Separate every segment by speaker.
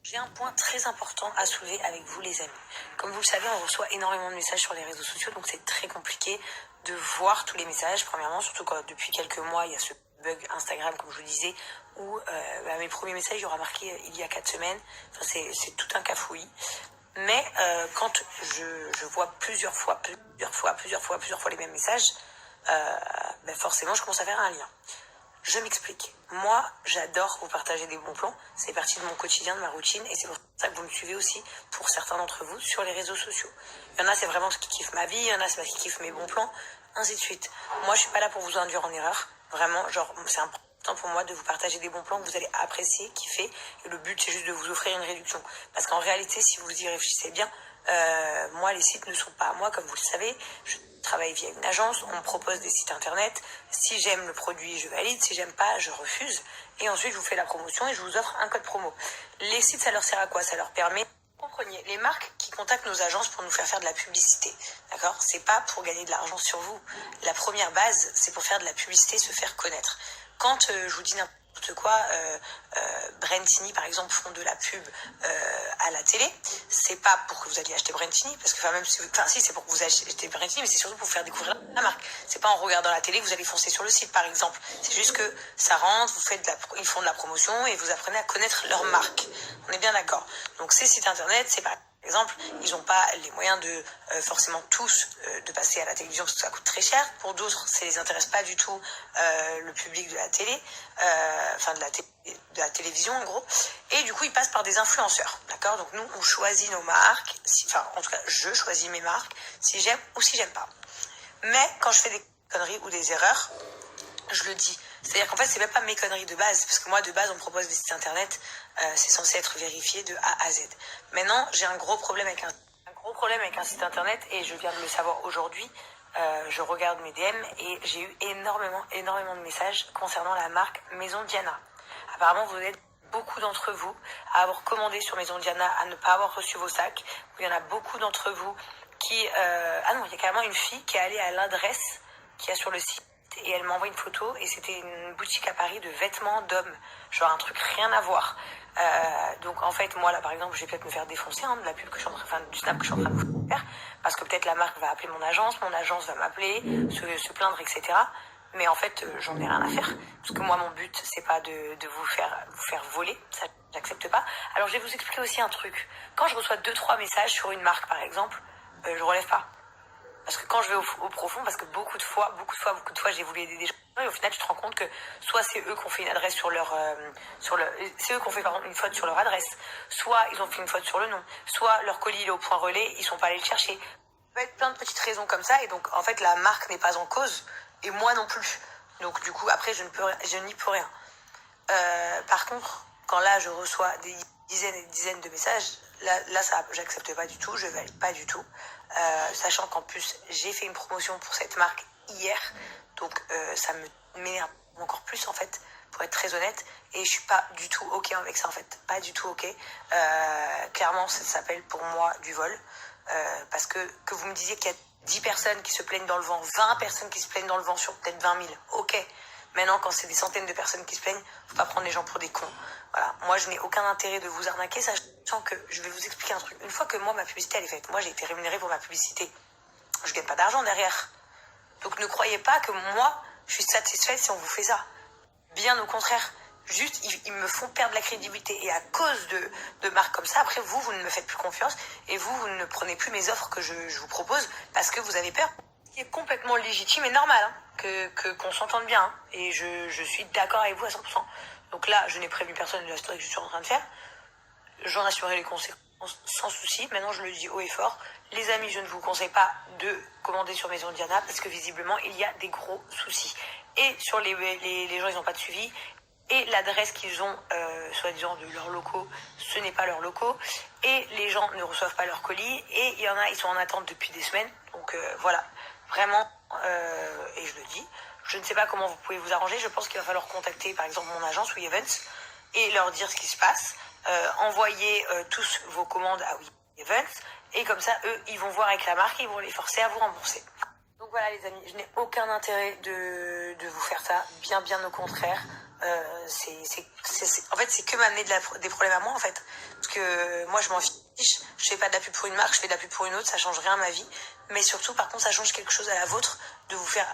Speaker 1: J'ai un point très important à soulever avec vous les amis. Comme vous le savez, on reçoit énormément de messages sur les réseaux sociaux, donc c'est très compliqué de voir tous les messages, premièrement, surtout quand depuis quelques mois, il y a ce bug Instagram, comme je vous disais, où mes premiers messages, il y aura marqué il y a 4 semaines, enfin c'est tout un cafouillis. Mais quand je vois plusieurs fois les mêmes messages, forcément je commence à faire un lien. Je m'explique. Moi, j'adore vous partager des bons plans. C'est partie de mon quotidien, de ma routine. Et c'est pour ça que vous me suivez aussi, pour certains d'entre vous, sur les réseaux sociaux. Il y en a, c'est vraiment ce qui kiffe ma vie. Il y en a, c'est parce qu'ils kiffent mes bons plans. Ainsi de suite. Moi, je suis pas là pour vous induire en erreur. Vraiment, genre, c'est important pour moi de vous partager des bons plans que vous allez apprécier, kiffer. Et le but, c'est juste de vous offrir une réduction. Parce qu'en réalité, si vous y réfléchissez bien, moi, les sites ne sont pas à moi, comme vous le savez. Je travaille via une agence, on me propose des sites internet. Si j'aime le produit, je valide. Si j'aime pas, je refuse. Et ensuite, je vous fais la promotion et je vous offre un code promo. Les sites, ça leur sert à quoi? Ça leur permet... Compreniez, les marques qui contactent nos agences pour nous faire de la publicité, d'accord? C'est pas pour gagner de l'argent sur vous. La première base, c'est pour faire de la publicité, se faire connaître. Quand je vous dis n'importe quoi, Brentini par exemple font de la pub à la télé, c'est pas pour que vous alliez acheter Brentini, parce que même si c'est pour que vous achetiez Brentini, mais c'est surtout pour vous faire découvrir la marque. C'est pas en regardant la télé que vous allez foncer sur le site par exemple. C'est juste que ça rentre, ils font de la promotion et vous apprenez à connaître leur marque. On est bien d'accord. Donc ces sites internet, c'est pas... Par exemple, ils n'ont pas les moyens de forcément tous de passer à la télévision parce que ça coûte très cher. Pour d'autres, ça les intéresse pas du tout le public de la télé, de la télévision en gros. Et du coup, ils passent par des influenceurs, d'accord? Donc nous, on choisit nos marques. En tout cas, je choisis mes marques si j'aime ou si j'aime pas. Mais quand je fais des conneries ou des erreurs, je le dis. C'est-à-dire qu'en fait, c'est même pas mes conneries de base, parce que moi, de base, on me propose des sites internet, c'est censé être vérifié de A à Z. Maintenant, j'ai un gros problème avec un site internet, et je viens de le savoir aujourd'hui. Je regarde mes DM, et j'ai eu énormément de messages concernant la marque Maison Diana. Apparemment, vous êtes beaucoup d'entre vous à avoir commandé sur Maison Diana, à ne pas avoir reçu vos sacs. Il y en a beaucoup d'entre vous qui... Ah non, il y a carrément une fille qui est allée à l'adresse qu'il y a sur le site, et elle m'envoie une photo, et c'était une boutique à Paris de vêtements d'hommes, genre un truc rien à voir. Donc en fait, moi là par exemple, je vais peut-être me faire défoncer de la pub que je suis en train, du snap que je suis en train de vous faire, parce que peut-être la marque va appeler mon agence va m'appeler, se plaindre, etc. Mais en fait, j'en ai rien à faire, parce que moi mon but c'est pas de vous faire voler, ça j'accepte pas. Alors je vais vous expliquer aussi un truc. Quand je reçois 2-3 messages sur une marque par exemple, je relève pas. Parce que quand je vais au profond, parce que beaucoup de fois, j'ai voulu aider des gens, et au final, tu te rends compte que soit c'est eux qui ont fait une adresse c'est eux qui ont fait une faute sur leur adresse, soit ils ont fait une faute sur le nom, soit leur colis il est au point relais, ils sont pas allés le chercher. Ça peut être plein de petites raisons comme ça, et donc en fait la marque n'est pas en cause, et moi non plus. Donc du coup après je n'y peux rien. Par contre, quand là je reçois des dizaines et des dizaines de messages, là ça, j'accepte pas du tout, je valide pas du tout. Sachant qu'en plus j'ai fait une promotion pour cette marque hier, donc ça m'énerve encore plus en fait, pour être très honnête, et je suis pas du tout ok avec ça en fait, pas du tout ok. Clairement ça s'appelle pour moi du vol, parce que vous me disiez qu'il y a 10 personnes qui se plaignent dans le vent, 20 personnes qui se plaignent dans le vent sur peut-être 20 000, ok. Maintenant, quand c'est des centaines de personnes qui se plaignent, faut pas prendre les gens pour des cons. Voilà. Moi, je n'ai aucun intérêt de vous arnaquer, sachant que je vais vous expliquer un truc. Une fois que moi, ma publicité, elle est faite, moi, j'ai été rémunérée pour ma publicité. Je gagne pas d'argent derrière. Donc, ne croyez pas que moi, je suis satisfaite si on vous fait ça. Bien au contraire. Juste, ils me font perdre la crédibilité. Et à cause de marques comme ça, après, vous ne me faites plus confiance. Et vous ne prenez plus mes offres que je vous propose parce que vous avez peur. Ce qui est complètement légitime et normal, hein, qu'on s'entende bien. Hein. Et je suis d'accord avec vous à 100%. Donc là, je n'ai prévenu personne de la story que je suis en train de faire. J'en assurerai les conséquences sans souci. Maintenant, je le dis haut et fort. Les amis, je ne vous conseille pas de commander sur Maison Diana parce que visiblement, il y a des gros soucis. Et sur les gens, ils n'ont pas de suivi. Et l'adresse qu'ils ont, soi-disant, de leurs locaux, ce n'est pas leurs locaux. Et les gens ne reçoivent pas leurs colis. Et il y en a, ils sont en attente depuis des semaines. Donc voilà, vraiment, et je le dis, je ne sais pas comment vous pouvez vous arranger. Je pense qu'il va falloir contacter, par exemple, mon agence We Events et leur dire ce qui se passe. Envoyer tous vos commandes à We Events. Et comme ça, eux, ils vont voir avec la marque et ils vont les forcer à vous rembourser. Donc voilà les amis, je n'ai aucun intérêt de vous faire ça, bien au contraire. En fait, c'est que m'amener des problèmes à moi, en fait. Parce que moi, je m'en fiche. Je fais pas de la pub pour une marque, je fais de la pub pour une autre, ça change rien à ma vie. Mais surtout, par contre, ça change quelque chose à la vôtre de vous faire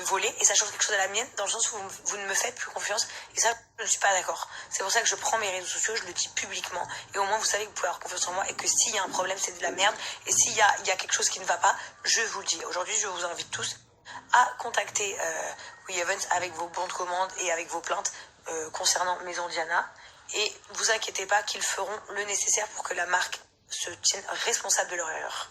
Speaker 1: voler, et ça change quelque chose à la mienne, dans le sens où vous ne me faites plus confiance. Et ça, je ne suis pas d'accord. C'est pour ça que je prends mes réseaux sociaux, je le dis publiquement. Et au moins, vous savez que vous pouvez avoir confiance en moi, et que s'il y a un problème, c'est de la merde. Et s'il y a quelque chose qui ne va pas, je vous le dis. Aujourd'hui, je vous invite tous à contacter WeEvents avec vos bons de commande et avec vos plaintes concernant Maison Diana. Et vous inquiétez pas qu'ils feront le nécessaire pour que la marque se tienne responsable de leur erreur.